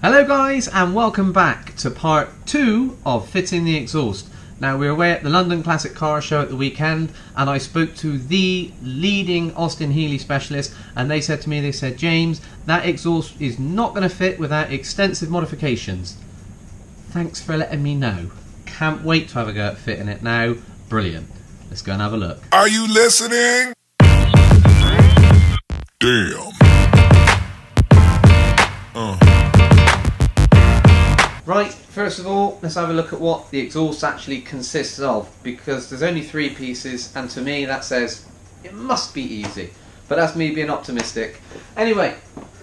Hello guys, and welcome back to part 2 of fitting the exhaust. Now, we were away at the London Classic Car Show at the weekend, and I spoke to the leading Austin Healey specialist, and they said to me, James, that exhaust is not going to fit without extensive modifications. Thanks for letting me know. Can't wait to have a go at fitting it now. Brilliant. Let's go and have a look. Are you listening? Damn. Right, first of all, let's have a look at what the exhaust actually consists of, because there's only 3 pieces, and to me that says it must be easy, but that's me being optimistic. Anyway,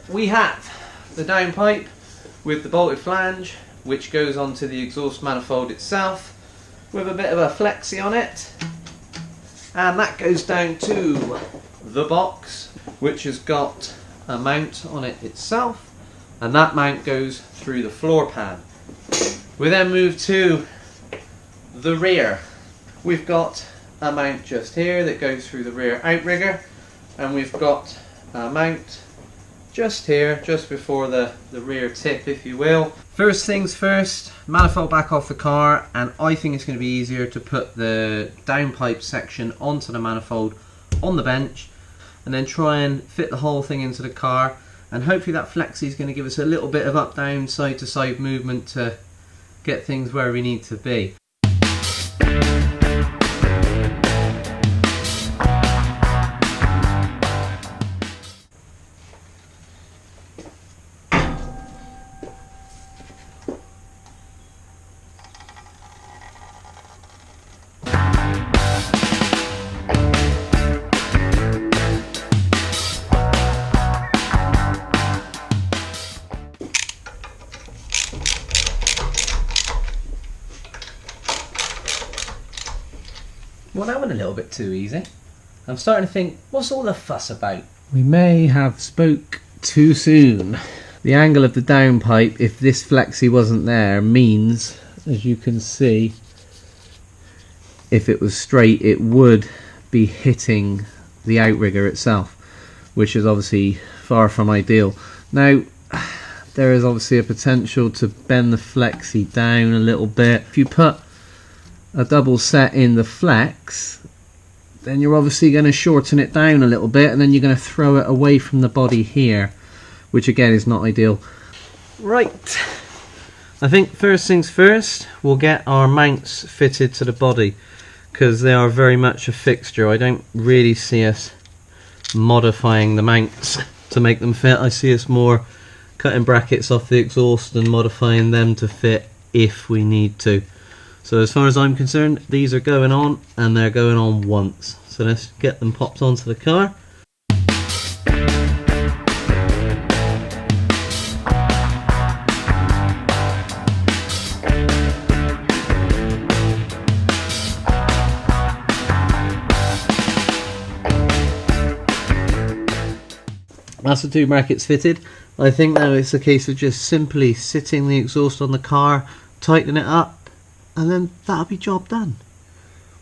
we have the downpipe with the bolted flange, which goes onto the exhaust manifold itself, with a bit of a flexi on it, and that goes down to the box, which has got a mount on it itself, and that mount goes through the floor pan. We then move to the rear. We've got a mount just here that goes through the rear outrigger, and we've got a mount just here, just before the rear tip, if you will. First things first, manifold back off the car, and I think it's going to be easier to put the downpipe section onto the manifold on the bench, and then try and fit the whole thing into the car. And hopefully that flexi is going to give us a little bit of up, down, side to side movement to get things where we need to be. Well, that went a little bit too easy. I'm starting to think, what's all the fuss about? We may have spoke too soon. The angle of the downpipe, if this flexi wasn't there, means, as you can see, if it was straight, it would be hitting the outrigger itself, which is obviously far from ideal. Now, there is obviously a potential to bend the flexi down a little bit. If you put a double set in the flex, then you're obviously going to shorten it down a little bit, and then you're going to throw it away from the body here, which again is not ideal. Right, I think first things first, we'll get our mounts fitted to the body, because they are very much a fixture. I don't really see us modifying the mounts to make them fit. I see us more cutting brackets off the exhaust and modifying them to fit if we need to. So as far as I'm concerned, these are going on, and they're going on once. So let's get them popped onto the car. That's the 2 brackets fitted. I think now it's a case of just simply sitting the exhaust on the car, tightening it up, and then that'll be job done.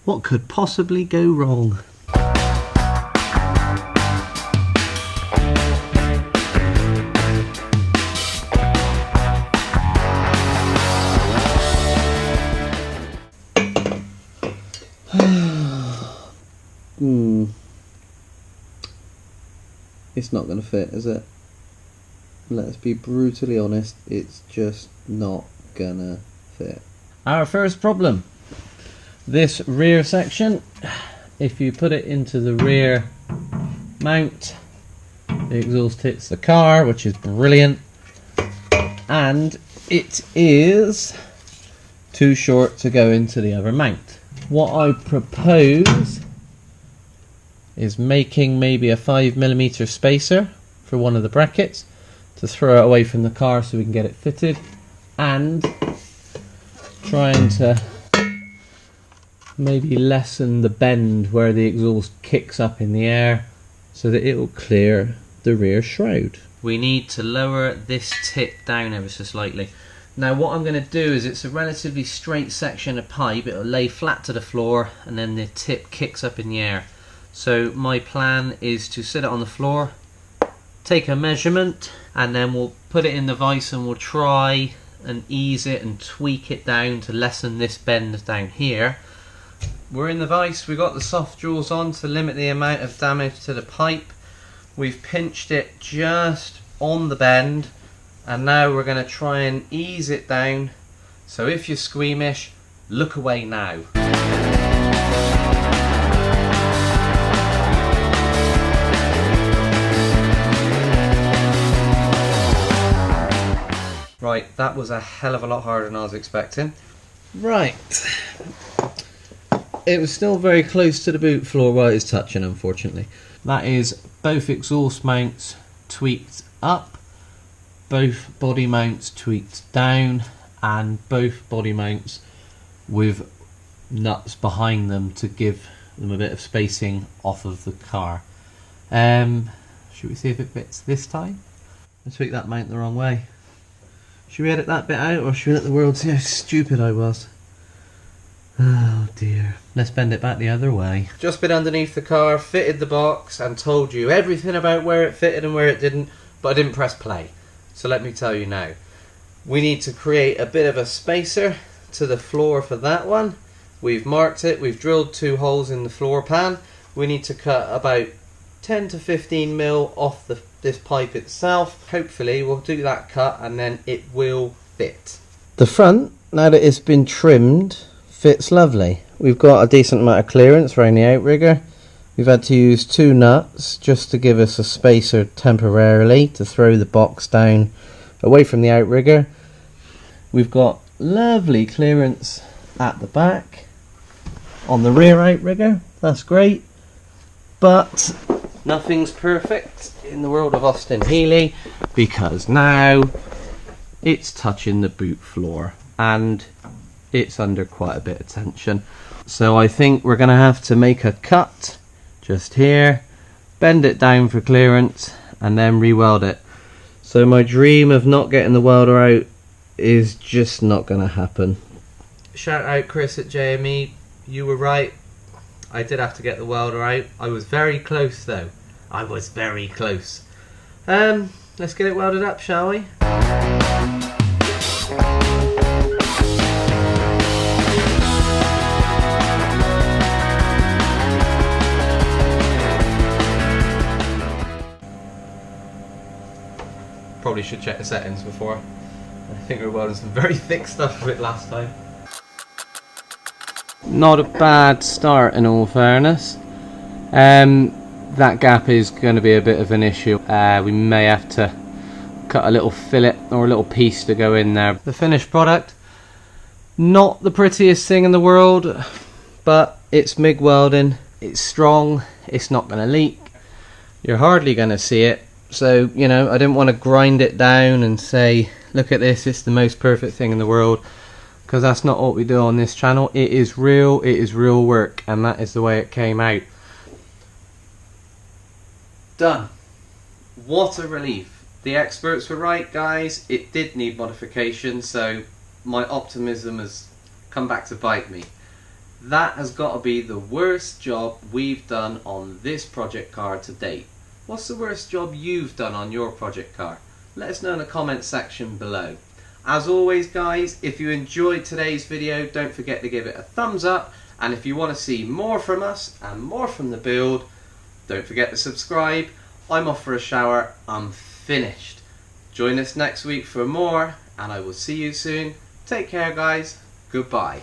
What could possibly go wrong? It's not going to fit, is it? Let's be brutally honest, it's just not gonna fit. Our first problem, this rear section, if you put it into the rear mount, the exhaust hits the car, which is brilliant, and it is too short to go into the other mount. What I propose is making maybe a 5mm spacer for one of the brackets to throw it away from the car so we can get it fitted, and trying to maybe lessen the bend where the exhaust kicks up in the air so that it will clear the rear shroud. We need to lower this tip down ever so slightly. Now what I'm going to do is, it's a relatively straight section of pipe, it'll lay flat to the floor and then the tip kicks up in the air. So my plan is to sit it on the floor, take a measurement, and then we'll put it in the vise and we'll try and ease it and tweak it down to lessen this bend down here. We're in the vise, we've got the soft jaws on to limit the amount of damage to the pipe. We've pinched it just on the bend, and now we're going to try and ease it down. So if you're squeamish, look away now. Right, that was a hell of a lot harder than I was expecting. Right. It was still very close to the boot floor while it's touching, unfortunately. That is both exhaust mounts tweaked up, both body mounts tweaked down, and both body mounts with nuts behind them to give them a bit of spacing off of the car. Should we see if it fits this time? I tweaked that mount the wrong way. Should we edit that bit out, or should we let the world see how stupid I was? Oh dear. Let's bend it back the other way. Just been underneath the car, fitted the box, and told you everything about where it fitted and where it didn't, but I didn't press play. So let me tell you now. We need to create a bit of a spacer to the floor for that one. We've marked it, we've drilled 2 holes in the floor pan. We need to cut about 10 to 15 mil off this pipe itself. Hopefully we'll do that cut and then it will fit. The front, now that it's been trimmed, fits lovely. We've got a decent amount of clearance around the outrigger. We've had to use 2 nuts just to give us a spacer temporarily to throw the box down away from the outrigger. We've got lovely clearance at the back on the rear outrigger. That's great, but nothing's perfect in the world of Austin Healey, because now it's touching the boot floor and it's under quite a bit of tension. So I think we're going to have to make a cut just here, bend it down for clearance, and then re-weld it. So my dream of not getting the welder out is just not going to happen. Shout out Chris at JME, you were right. I did have to get the welder out. I was very close though. I was very close. Let's get it welded up, shall we? Probably should check the settings before. I think we were welding some very thick stuff with it last time. Not a bad start in all fairness. That gap is going to be a bit of an issue. We may have to cut a little fillet or a little piece to go in there. The finished product, not the prettiest thing in the world, but it's MIG welding, it's strong, it's not going to leak, you're hardly going to see it. So, you know, I didn't want to grind it down and say, look at this, it's the most perfect thing in the world, because that's not what we do on this channel. It is real work, and that is the way it came out. Done. What a relief. The experts were right, guys. It did need modification, so my optimism has come back to bite me. That has got to be the worst job we've done on this project car to date. What's the worst job you've done on your project car? Let us know in the comment section below. As always, guys, if you enjoyed today's video, don't forget to give it a thumbs up, and if you want to see more from us and more from the build, don't forget to subscribe. I'm off for a shower, I'm finished. Join us next week for more, and I will see you soon. Take care, guys. Goodbye.